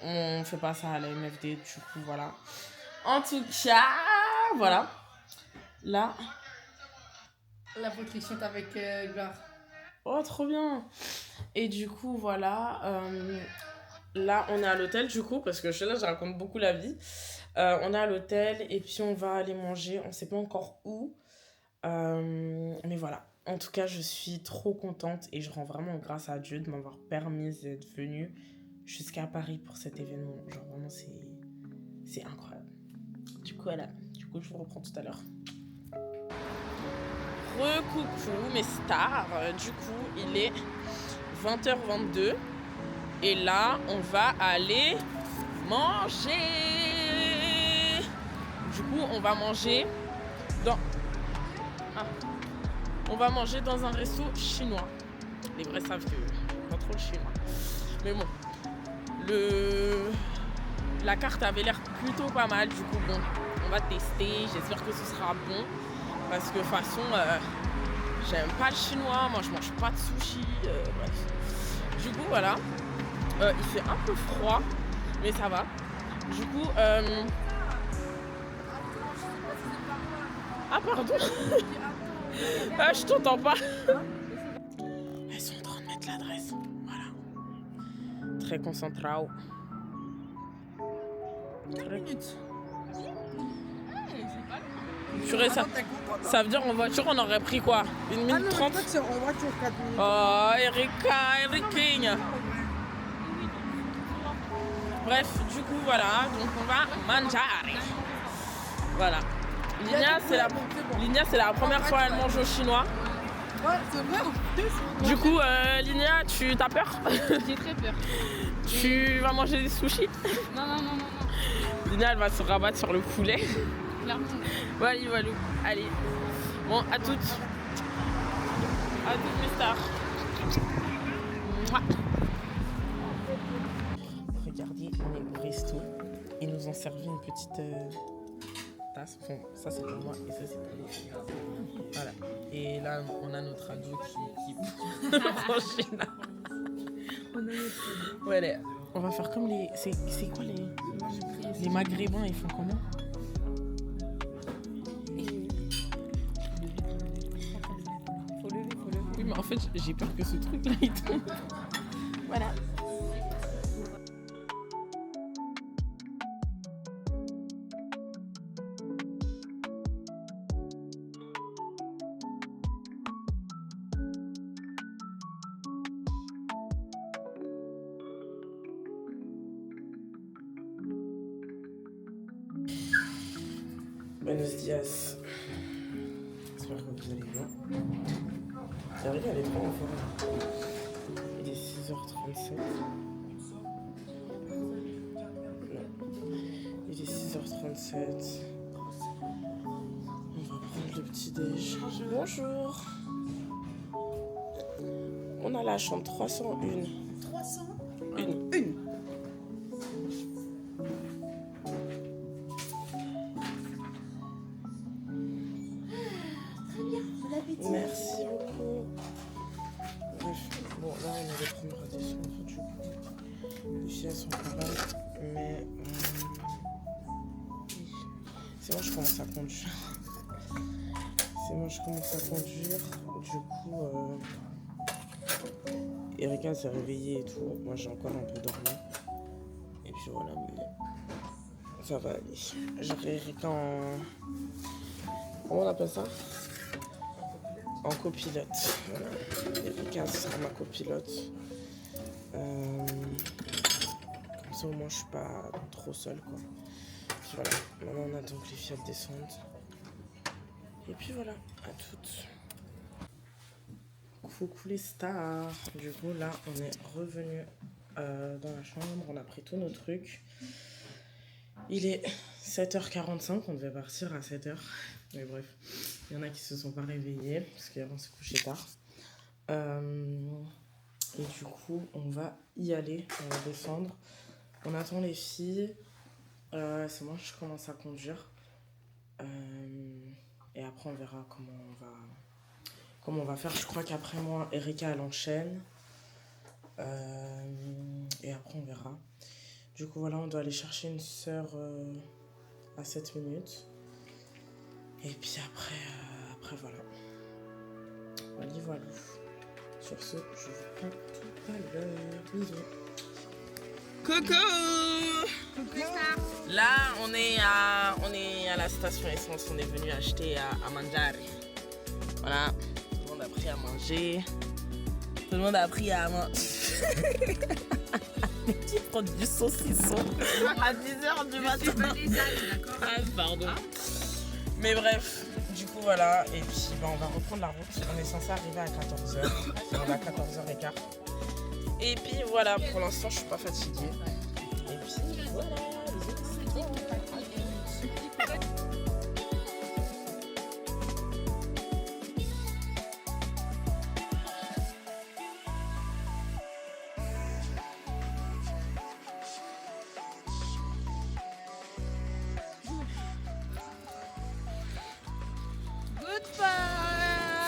on fait pas ça à la MFD. Du coup, voilà. En tout cas, voilà. Là... La photo chante avec Gloire. Oh, trop bien. Et du coup, voilà. Là, on est à l'hôtel, du coup, parce que je raconte beaucoup la vie. On est à l'hôtel et puis on va aller manger. On sait pas encore où. Mais voilà. En tout cas, je suis trop contente et je rends vraiment grâce à Dieu de m'avoir permis d'être venue jusqu'à Paris pour cet événement. Genre, vraiment, c'est incroyable. Du coup, voilà. Du coup, je vous reprends tout à l'heure. Coucou mes stars, du coup il est 20h22 et là on va aller manger. Du coup on va manger dans un resto chinois. Les vrais savent que pas trop le chinois. Mais bon, la carte avait l'air plutôt pas mal, du coup bon, on va tester, j'espère que ce sera bon. Parce que de toute façon, j'aime pas le chinois, moi je mange pas de sushi, bref. Du coup, voilà. Il fait un peu froid, mais ça va. Du coup, Ah, pardon. Je t'entends pas. Elles sont en train de mettre l'adresse. Voilà. Très concentré. 3 minutes. Purée, ça veut dire en voiture on aurait pris quoi? 1 minute 30? En voiture 4 minutes. Oh, Erika. Bref, du coup voilà, donc on va manger. Voilà. Linia, c'est la première fois elle mange au chinois. Ouais, c'est vrai en plus. Du coup, Linia, tu t'as peur? J'ai très peur. Tu vas manger des sushis? Non, non, non, non, non. Linia, elle va se rabattre sur le poulet. Clairement. Voilà, voilà. Allez. Bon, à toutes. À toutes mes stars. Mouah. Regardez, on est au resto. Ils nous ont servi une petite tasse. Enfin, ça c'est pour moi et ça c'est pour les filles. Voilà. Et là, on a notre ado qui enchaîne. Ouais, on va faire comme les... C'est quoi les maghrébins, ils font comment? Faut lever. Oui, mais en fait, j'ai peur que ce truc-là, il tombe. Voilà. Buenos dias. J'espère que vous allez bien. J'arrive à aller trop en forme. Il est 6h37. Non. Il est 6h37. On va prendre le petit déj. Bonjour. On a la chambre 301. 300 Une. Merci beaucoup. Bref, bon là on est les premières à descendre du coup. Les filles elles sont pas mal, mais c'est moi je commence à conduire. Du coup, Erika s'est réveillée et tout. Moi j'ai encore un peu dormi. Et puis voilà, mais ça va aller. J'aurai Erika en... Comment on appelle ça? En copilote. Voilà. Erika sera ma copilote. Comme ça au moins je suis pas trop seule quoi. Puis voilà. Maintenant on attend que les filles descendent. Et puis voilà, à toutes. Coucou les stars. Du coup là on est revenu dans la chambre, on a pris tous nos trucs. Il est 7h45, on devait partir à 7h. Mais bref, il y en a qui se sont pas réveillés parce qu'on s'est couché tard. Et du coup, on va y aller, on va descendre. On attend les filles. C'est moi, je commence à conduire. Et après, on verra comment on va faire. Je crois qu'après moi, Erika, elle enchaîne. Et après, on verra. Du coup, voilà, on doit aller chercher une sœur à 7 minutes. Et puis après voilà. Voilà. Sur ce, je vous prends tout à l'heure. Bisous. Coucou. Là, on est à la station essence. On est venu acheter à mangiare. Voilà. Tout le monde a pris à manger. Tout le monde a pris à manger. Qui prend du saucisson à 10h du matin. Ah, pardon. Mais bref, du coup voilà, et puis on va reprendre la route. On est censé arriver à 14h. On est à 14h15. Et puis voilà, pour l'instant je suis pas fatiguée. Et puis voilà,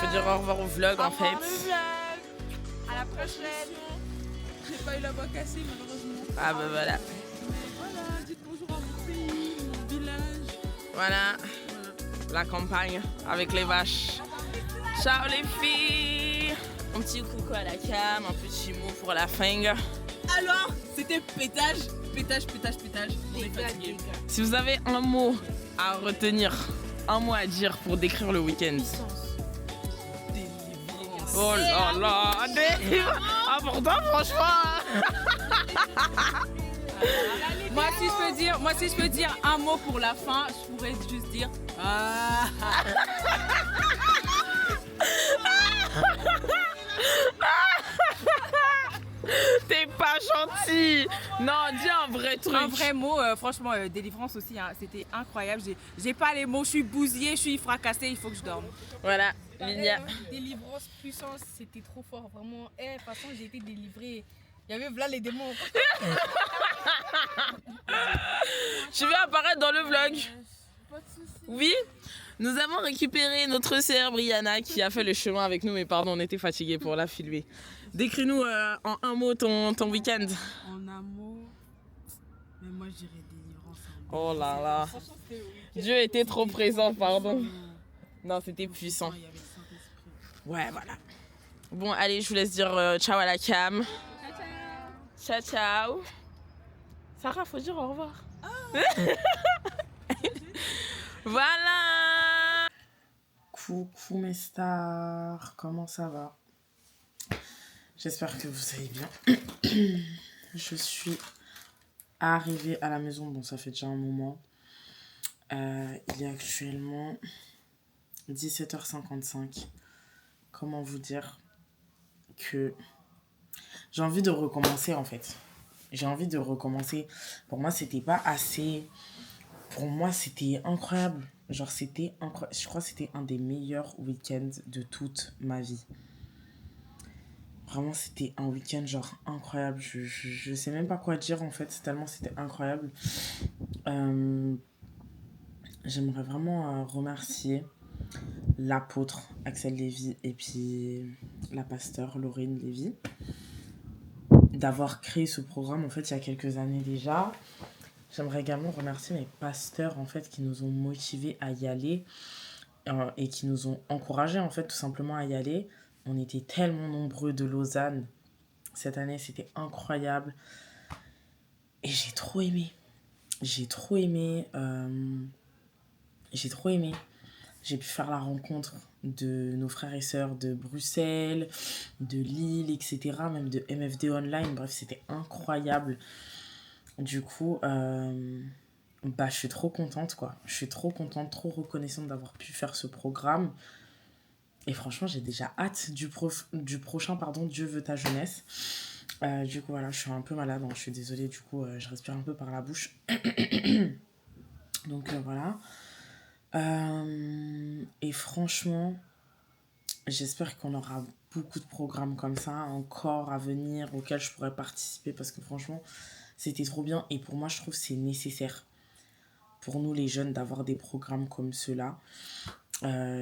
faut dire au revoir au vlog en fait. À la prochaine. J'ai pas eu la voix cassée malheureusement. Ah bah voilà. Voilà, dites bonjour à mon pays, mon village. Voilà. La campagne avec les vaches. Ciao les filles. Un petit coucou à la cam, un petit mot pour la fin. Alors, c'était pétage. On est fatigué. Si vous avez un mot à retenir, un mot à dire pour décrire le week-end. Oh là là, ah pourtant franchement. Moi si je peux dire un mot pour la fin, je pourrais juste dire T'es pas gentil. Non, dis un vrai truc. Un vrai mot, franchement, délivrance aussi, hein, c'était incroyable. J'ai pas les mots, je suis bousillée, je suis fracassée, il faut que je dorme. Voilà, Lilia. Délivrance, puissance, c'était trop fort, vraiment. De toute façon, j'ai été délivrée. Il y avait là les démons. Tu veux apparaître dans le vlog? Oui. Nous avons récupéré notre sœur Brianna qui a fait le chemin avec nous, mais pardon, on était fatigués pour la filmer. Décris-nous en un mot ton week-end. En un mot, mais moi je dirais délivrance. Oh là là. Dieu était trop présent, pardon. Non, c'était puissant. Ouais, voilà. Bon, allez, je vous laisse dire ciao à la cam. Ciao, ciao. Sarah, faut dire au revoir. Voilà. Coucou mes stars, comment ça va? J'espère que vous allez bien. Je suis arrivée à la maison, bon ça fait déjà un moment. Il est actuellement 17h55. Comment vous dire que j'ai envie de recommencer en fait. J'ai envie de recommencer. Pour moi, c'était pas assez... Pour moi, c'était incroyable. Genre, c'était incroyable. Je crois que c'était un des meilleurs week-ends de toute ma vie. Vraiment, c'était un week-end genre incroyable. Je sais même pas quoi dire en fait, tellement c'était incroyable. J'aimerais vraiment remercier l'apôtre Axel Lévy et puis la pasteur Laurine Lévy d'avoir créé ce programme en fait il y a quelques années déjà. J'aimerais également remercier mes pasteurs en fait qui nous ont motivés à y aller et qui nous ont encouragés en fait tout simplement à y aller. On était tellement nombreux de Lausanne cette année, c'était incroyable et j'ai trop aimé. J'ai trop aimé. J'ai pu faire la rencontre de nos frères et sœurs de Bruxelles, de Lille, etc. Même de MFD Online. Bref, c'était incroyable. Du coup, je suis trop contente, quoi. Je suis trop contente, trop reconnaissante d'avoir pu faire ce programme. Et franchement, j'ai déjà hâte du prochain, Dieu veut ta jeunesse. Du coup, voilà, je suis un peu malade, hein. Je suis désolée, du coup, je respire un peu par la bouche. Donc, voilà. Et franchement, j'espère qu'on aura beaucoup de programmes comme ça encore à venir auxquels je pourrais participer parce que franchement, c'était trop bien. Et pour moi, je trouve que c'est nécessaire pour nous les jeunes d'avoir des programmes comme ceux-là.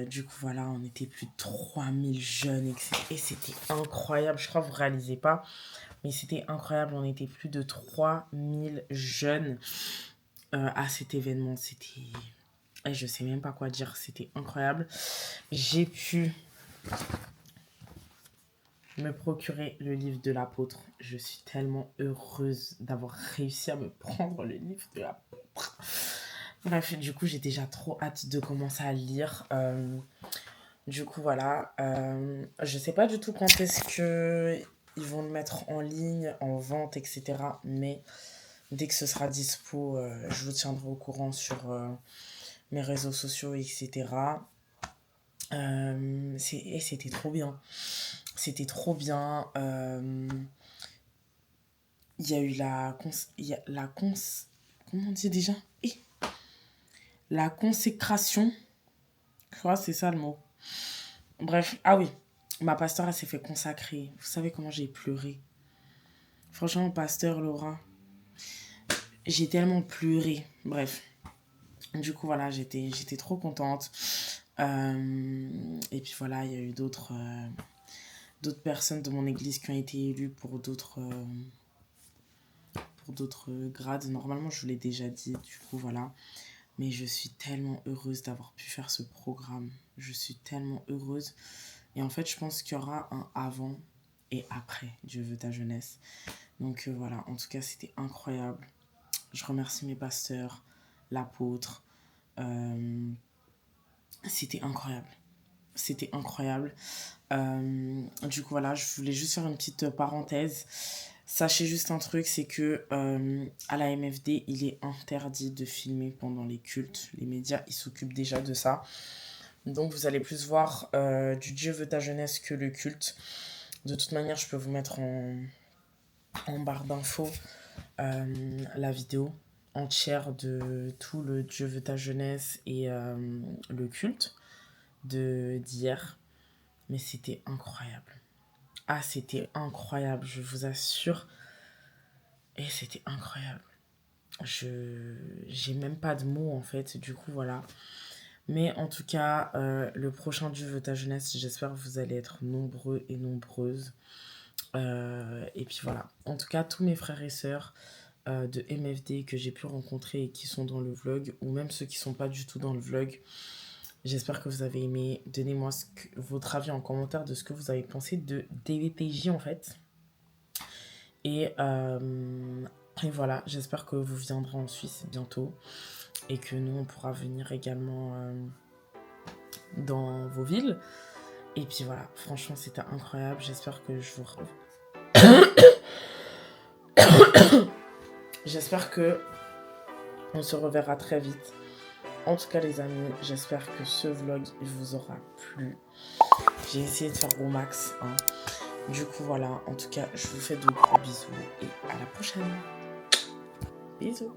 Du coup, voilà, on était plus de 3000 jeunes et c'était incroyable. Je crois que vous ne réalisez pas, mais c'était incroyable. On était plus de 3000 jeunes à cet événement. C'était... je sais même pas quoi dire, c'était incroyable. J'ai pu me procurer le livre de l'apôtre. Je suis tellement heureuse d'avoir réussi à me prendre le livre de l'apôtre. Bref, du coup, j'ai déjà trop hâte de commencer à le lire. Du coup, voilà. Je sais pas du tout quand est-ce qu'ils vont le mettre en ligne, en vente, etc. Mais dès que ce sera dispo, je vous tiendrai au courant sur... mes réseaux sociaux, etc. C'était trop bien. C'était trop bien. Il y a eu comment on dit déjà? La consécration. Je crois que c'est ça le mot. Bref, ah oui. Ma pasteur, elle s'est fait consacrer. Vous savez comment j'ai pleuré. Franchement, pasteur Laura, j'ai tellement pleuré. Bref. Du coup, voilà, j'étais trop contente. Et puis voilà, il y a eu d'autres personnes de mon église qui ont été élues pour d'autres grades. Normalement, je vous l'ai déjà dit, du coup, voilà. Mais je suis tellement heureuse d'avoir pu faire ce programme. Je suis tellement heureuse. Et en fait, je pense qu'il y aura un avant et après Dieu veut ta jeunesse. Donc voilà, en tout cas, c'était incroyable. Je remercie mes pasteurs, l'apôtre. C'était incroyable. C'était incroyable. Du coup, voilà, je voulais juste faire une petite parenthèse. Sachez juste un truc, c'est que à la MFD, il est interdit de filmer pendant les cultes. Les médias, ils s'occupent déjà de ça. Donc vous allez plus voir du Dieu veut ta jeunesse que le culte. De toute manière, je peux vous mettre en barre d'infos la vidéo entière de tout le Dieu veut ta jeunesse et le culte d'hier. Mais c'était incroyable. Ah, c'était incroyable, je vous assure. Et c'était incroyable. J'ai même pas de mots en fait, du coup voilà. Mais en tout cas, le prochain Dieu veut ta jeunesse, j'espère que vous allez être nombreux et nombreuses. Et puis voilà. En tout cas, tous mes frères et sœurs de MFD que j'ai pu rencontrer et qui sont dans le vlog, ou même ceux qui sont pas du tout dans le vlog, j'espère que vous avez aimé. Donnez-moi votre avis en commentaire de ce que vous avez pensé de DVPJ en fait. Et voilà, j'espère que vous viendrez en Suisse bientôt. Et que nous, on pourra venir également dans vos villes. Et puis voilà, franchement, c'était incroyable. J'espère que je vous... J'espère que on se reverra très vite. En tout cas, les amis, j'espère que ce vlog vous aura plu. J'ai essayé de faire au max. Hein. Du coup, voilà. En tout cas, je vous fais de gros bisous. Et à la prochaine. Bisous.